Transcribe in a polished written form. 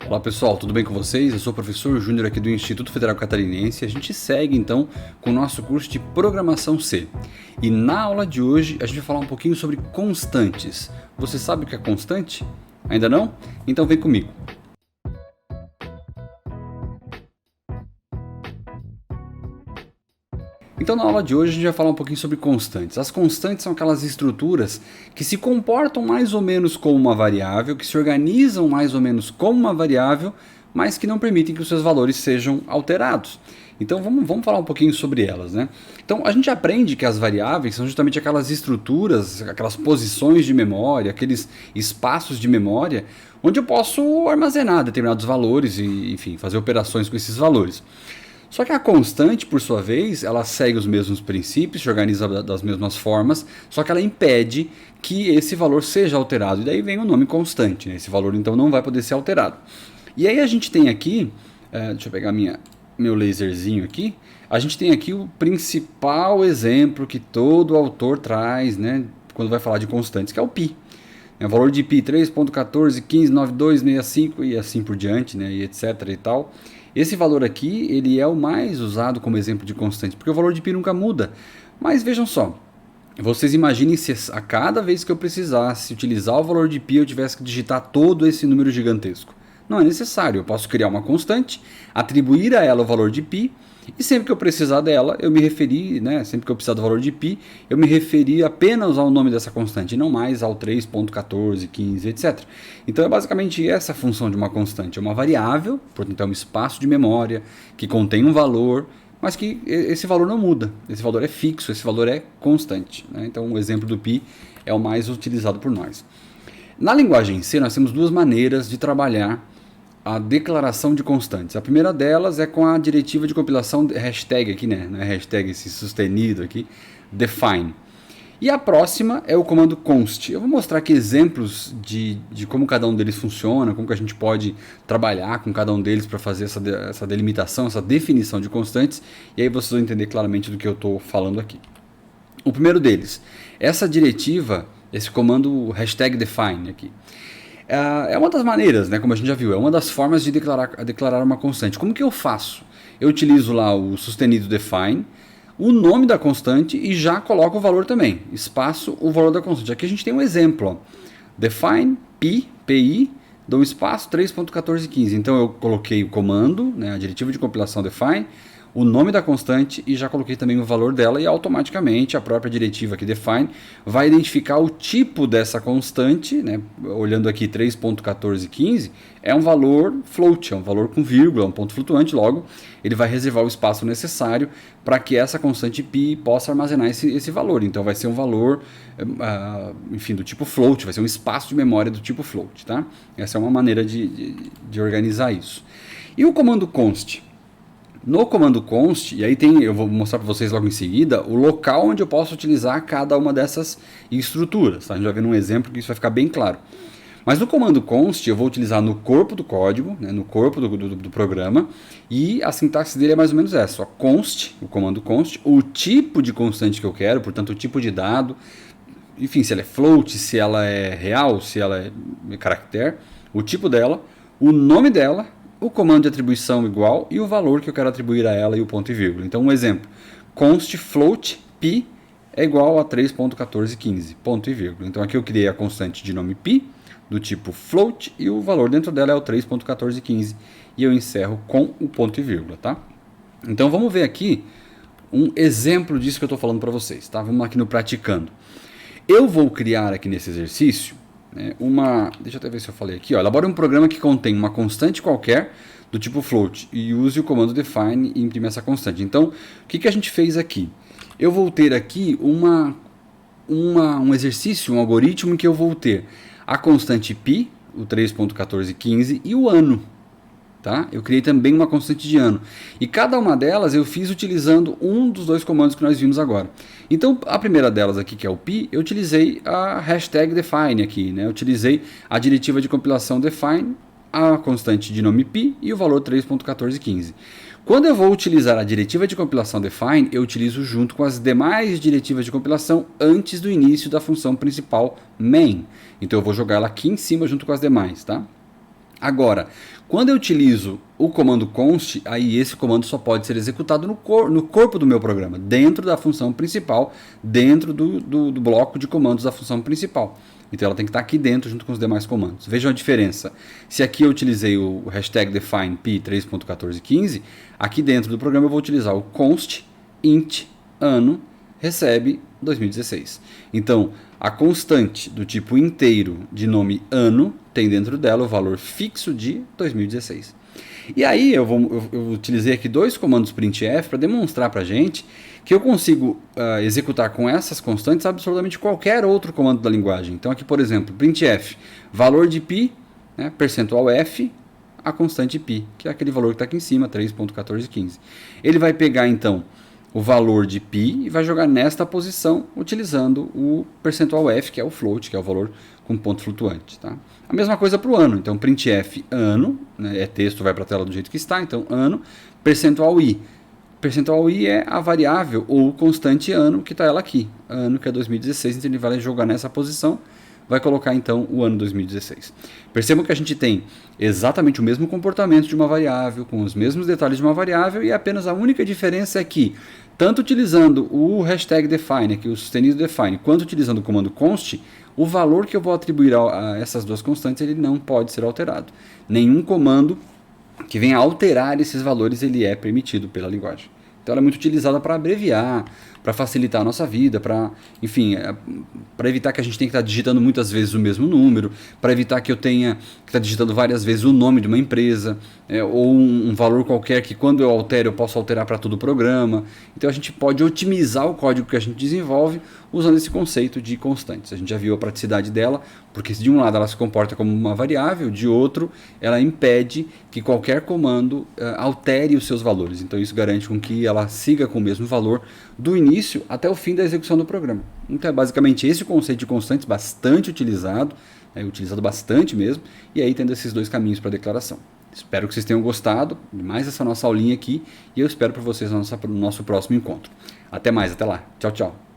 Olá pessoal, tudo bem com vocês? Eu sou o professor Júnior aqui do Instituto Federal Catarinense. A gente segue então com o nosso curso de Programação C. E na aula de hoje a gente vai falar um pouquinho sobre constantes. Você sabe o que é constante? Ainda não? Então vem comigo. Então na aula de hoje a gente vai falar um pouquinho sobre constantes. As constantes são aquelas estruturas que se comportam mais ou menos como uma variável, que se organizam mais ou menos como uma variável, mas que não permitem que os seus valores sejam alterados. Então vamos falar um pouquinho sobre elas, né? Então a gente aprende que as variáveis são justamente aquelas estruturas, aquelas posições de memória, aqueles espaços de memória, onde eu posso armazenar determinados valores e, enfim, fazer operações com esses valores. Só que a constante, por sua vez, ela segue os mesmos princípios, se organiza das mesmas formas, só que ela impede que esse valor seja alterado. E daí vem o nome constante, né? Esse valor então não vai poder ser alterado. E aí a gente tem aqui, deixa eu pegar meu laserzinho aqui, a gente tem aqui o principal exemplo que todo autor traz, né, quando vai falar de constantes, que é o π. O valor de π 3.14159265 e assim por diante, né, e etc e tal. Esse valor aqui, ele é o mais usado como exemplo de constante, porque o valor de π nunca muda. Mas vejam só, vocês imaginem se a cada vez que eu precisasse utilizar o valor de π, eu tivesse que digitar todo esse número gigantesco. Não é necessário, eu posso criar uma constante, atribuir a ela o valor de π, e sempre que eu precisar dela, eu me referir, né, sempre que eu precisar do valor de π, eu me referi apenas ao nome dessa constante, e não mais ao 3.1415, etc. Então é basicamente essa a função de uma constante, é uma variável, portanto é um espaço de memória que contém um valor, mas que esse valor não muda, esse valor é fixo, esse valor é constante, né? Então o exemplo do π é o mais utilizado por nós. Na linguagem C nós temos duas maneiras de trabalhar a declaração de constantes. A primeira delas é com a diretiva de compilação, hashtag aqui, né? Não é hashtag esse sustenido aqui, define. E a próxima é o comando const. Eu vou mostrar aqui exemplos de como cada um deles funciona, como que a gente pode trabalhar com cada um deles para fazer essa delimitação, essa definição de constantes, e aí vocês vão entender claramente do que eu estou falando aqui. O primeiro deles, essa diretiva, esse comando hashtag define aqui, é uma das maneiras, né, como a gente já viu, é uma das formas de declarar uma constante. Como que eu faço? Eu utilizo lá o sustenido define, o nome da constante e já coloco o valor também, espaço, o valor da constante. Aqui a gente tem um exemplo, ó. Define pi, dou espaço 3.1415. Então eu coloquei o comando, né, a diretiva de compilação define, o nome da constante e já coloquei também o valor dela, e automaticamente a própria diretiva aqui define vai identificar o tipo dessa constante, né? Olhando aqui 3.1415 é um valor float, é um valor com vírgula, um ponto flutuante, logo ele vai reservar o espaço necessário para que essa constante π possa armazenar esse valor. Então vai ser um valor, enfim, do tipo float, vai ser um espaço de memória do tipo float, tá? Essa é uma maneira de organizar isso. E o comando const? No comando const, e aí eu vou mostrar para vocês logo em seguida, o local onde eu posso utilizar cada uma dessas estruturas. Tá? A gente vai ver num exemplo que isso vai ficar bem claro. Mas no comando const eu vou utilizar no corpo do código, né, no corpo do programa, e a sintaxe dele é mais ou menos essa. Ó, const, o comando const, o tipo de constante que eu quero, portanto o tipo de dado, enfim, se ela é float, se ela é real, se ela é caractere, o tipo dela, o nome dela, o comando de atribuição igual e o valor que eu quero atribuir a ela e o ponto e vírgula. Então um exemplo, const float π é igual a 3.1415, ponto e vírgula. Então aqui eu criei a constante de nome π, do tipo float, e o valor dentro dela é o 3.1415, e eu encerro com o ponto e vírgula, tá? Então vamos ver aqui um exemplo disso que eu estou falando para vocês, tá? Vamos aqui no praticando. Eu vou criar aqui nesse exercício deixa eu até ver se eu falei aqui, ó, elabore um programa que contém uma constante qualquer do tipo float e use o comando define e imprime essa constante. Então, o que a gente fez aqui? Eu vou ter aqui um exercício, um algoritmo em que eu vou ter a constante π, o 3.1415, e o ano. Tá? Eu criei também uma constante de ano. E cada uma delas eu fiz utilizando um dos dois comandos que nós vimos agora. Então, a primeira delas aqui, que é o π, eu utilizei a hashtag define aqui, né? Eu utilizei a diretiva de compilação define, a constante de nome π e o valor 3.1415. Quando eu vou utilizar a diretiva de compilação define, eu utilizo junto com as demais diretivas de compilação antes do início da função principal main. Então eu vou jogar ela aqui em cima junto com as demais, tá? Agora, quando eu utilizo o comando const, aí esse comando só pode ser executado no corpo do meu programa, dentro da função principal, dentro do bloco de comandos da função principal. Então ela tem que estar aqui dentro junto com os demais comandos. Vejam a diferença. Se aqui eu utilizei o hashtag define p 3.1415, aqui dentro do programa eu vou utilizar o const int ano recebe 2016. Então, a constante do tipo inteiro de nome ano tem dentro dela o valor fixo de 2016. E aí eu utilizei aqui dois comandos printf para demonstrar para a gente que eu consigo executar com essas constantes absolutamente qualquer outro comando da linguagem. Então aqui, por exemplo, printf, valor de pi, né, percentual f, a constante pi, que é aquele valor que está aqui em cima, 3.1415. Ele vai pegar então o valor de pi e vai jogar nesta posição utilizando o percentual f, que é o float, que é o valor com ponto flutuante. Tá? A mesma coisa para o ano. Então, printf ano, né, é texto, vai para a tela do jeito que está. Então, ano, percentual i. Percentual i é a variável ou constante ano que está ela aqui. Ano que é 2016, então ele vai jogar nessa posição, vai colocar então o ano 2016. Percebam que a gente tem exatamente o mesmo comportamento de uma variável, com os mesmos detalhes de uma variável, e apenas a única diferença é que, tanto utilizando o hashtag define, aqui o sustenido define, quanto utilizando o comando const, o valor que eu vou atribuir a essas duas constantes ele não pode ser alterado. Nenhum comando que venha alterar esses valores ele é permitido pela linguagem. Então ela é muito utilizada para abreviar, para facilitar a nossa vida, para, enfim, para evitar que a gente tenha que estar digitando muitas vezes o mesmo número, para evitar que eu tenha que estar digitando várias vezes o nome de uma empresa, ou um valor qualquer que quando eu altero eu posso alterar para todo o programa. Então a gente pode otimizar o código que a gente desenvolve usando esse conceito de constantes. A gente já viu a praticidade dela, porque de um lado ela se comporta como uma variável, de outro ela impede que qualquer comando altere os seus valores. Então isso garante com que ela siga com o mesmo valor do início até o fim da execução do programa. Então é basicamente esse o conceito de constantes, bastante utilizado, utilizado bastante mesmo, e aí tendo esses dois caminhos para declaração. Espero que vocês tenham gostado de mais essa nossa aulinha aqui, e eu espero por vocês no nosso próximo encontro. Até mais, até lá. Tchau, tchau.